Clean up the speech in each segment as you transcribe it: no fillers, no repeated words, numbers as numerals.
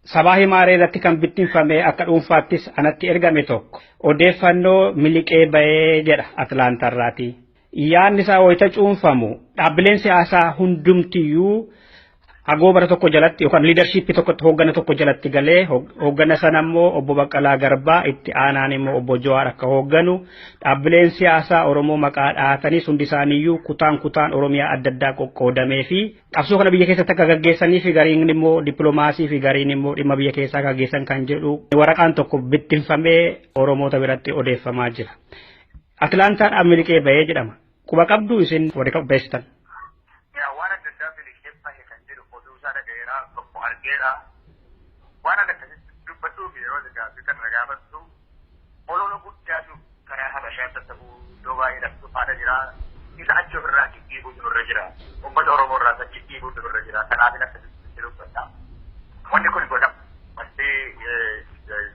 sabaa himaaree irratti kan bittinfamee akka dhuunfaattis anatti ergame tokko odeeffannoo miliqee ba'ee jedha Atlaantarraati. Yaadni isaa wayita cuunfamu dhaabbileen siyaasaa hundumtiyyuu agoobara tokko jalatti yookaan liidarshiippii tokkotti hooggana tokko jalatti galee hooggana sana immoo obbo Baqqalaa Garbaa itti aanaan immoo obbo Jawaar akka hoogganu dhaabbileen siyaasaa Oromoo maqaa dhahatanii hundi isaaniiyyuu kutaan Oromiyaa adda addaa qoqqoodamee fi qabsoo kana biyya keessatti akka gaggeessanii fi gariin immoo dippiloomaasii fi gariin immoo dhimma biyya keessaa gaggeessan kan jedhu waraqaan tokko bittinfamee Oromoota biratti odeeffamaa jira. Atlaantaan miliqee ba'ee jedhama. Quba qabdu isin warri qabbeessitan. Waan akka dubbatu yeroo dagaatu kan ragaabattu olola guddaatu karaa habashaatti ta'uu dobaa'ee dhaqsu faana jira. Isa achi ofirraa dhiibuu nurra jira. Uummata Oromoo irraa achi dhiibuu nurra jira. Kanaaf akka jiru godha. Wanni kun godhama. Wanti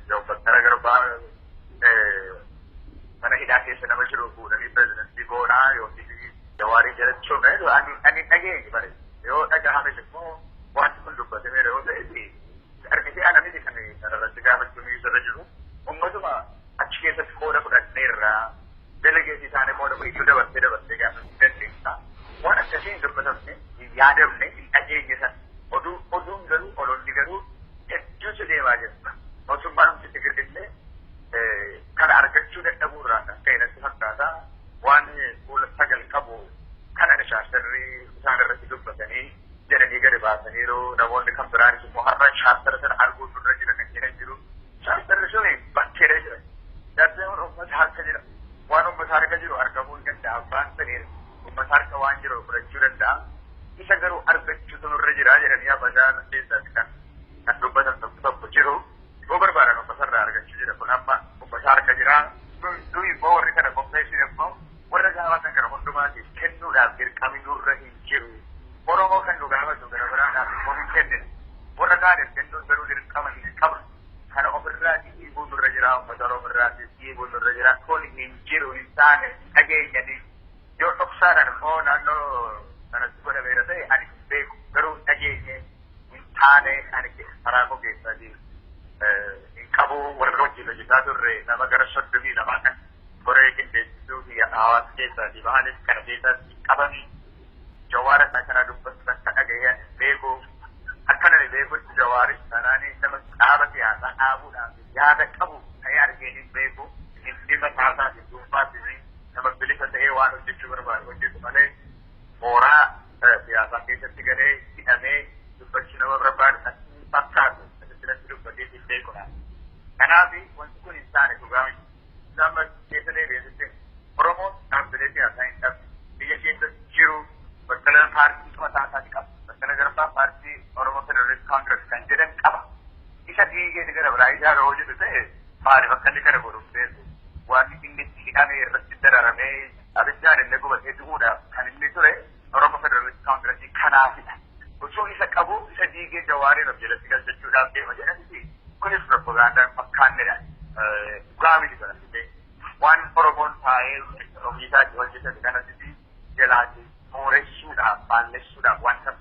Dr. Garbaa mana hidhaa keessa nama jiru fuudhanii pirezidantii goonaa yookiin Jawaarii jalachuun ani dhageenye bare yoo dhagahame immoo wanti kun dubbatamee yeroo ta'etti argitee anamni kan irratti gaafachuun irra jiru ummatuma achi keessatti qooda fudhanneerraa delegeetii isaanii qooda fudhachuu dabarsee gaafachuu dandeessa. Waan akkasiin dubbatamne yaadamne hin dhageenye sana oduun garuu ololli garuu hedduutu deemaa jirta. Mootummaan humti tigirrillee kana argachuu dadhabuurraa kan ta'e natti fakkaata waan fuula sagal qabu kana shaasharrii isaan irratti dubbatanii jedhanii gadi baasaniiru namoonni kan biraanis immoo har'a shaastara sana arguu nurra jira kan jedhan jiru. Shaastarri sun bakkeedha jira. Darbeen uummata harka jira. Waan uummata harka jiru argamuu hin danda'a. Abbaan saniin uummata harka waan jiru fudhachuu danda'a. Isa garuu argachuutu nurra jira jedhanii habashaan keessatti kan dubbatan tokko jiru. Yoo barbaadan uummatarraa argachuu jira. Kun amma uummata harka jira. Nuyi immoo warri kana qopheessine immoo warra gaafatan kana hundumaatiif kennuudhaaf dirqami nurra hin jiru. Oromoo kan nu gaafatu gara biraadhaaf immoo hin kennine. Warra kaaniif kennuun garuu dirqama hin qabu. Kana ofirraa dhiibuu nurra jira. Uummata Oromoo irraa dhiibuu nurra jira. Kun hin jiru hin taane dhageenyanii. Yoo dhoksaadhaan immoo naannoo sanatti godhameera ta'e ani hin beeku. Garuu dhageenye hin taane ani karaa koo keessaatii hin qabu. Warra wajjin hojjetaa turre nama gara 32 kan koree qindeessisuu fi hawaasa keessaatii bahaanis kana keessatti qabanii Jawaara isaa kana dubbatu kan dhaga'ee beeku akkana beekutti Jawaaris sanaanii nama dhaaba siyaasaa dhaabuudhaaf yaada qabu ta'ee argeen beeku inni mataasaa fi dhuunfaatti nama bilisa ta'ee waan hojjechuu barbaadu hojjetu malee mooraa siyaasaa keessatti galee hidhamee dubbachuu nama barbaadu kan fakkaatu asirratti dubbatee hin beekudha. Kanaaf wanti kun hin taane dhugaa miti. Nama keessa deebi'ee Oromoon dhaabbilee siyaasaa hin dhabne biyya keessatti jiru. Baqqalaan paartii mataa isaanii qaba. Baqqalaa Garbaa paartii Oromoo Federalist Congress kan jedhan qaba. Isa dhiigee gara biraa ijaaruu hojjetu ta'e maaliif akka inni kana godhuuf beeku. Waan inni itti hidhamee irratti dararamee abiddaan illee gubatee du'uudhaaf kan inni ture Oromoo Federalist Congress kanaafidha. Osoo isa qabu isa dhiigee Jawaariin of jalatti galchachuudhaaf deema jedhanitti kunis propagandaan fakkaannedha. Dhugaa miti godhatee waan Oromoon taa'ee ofiisaatii hojjetame kanatti jalaati. Mooressuudhaaf, baalleessuudhaaf wanta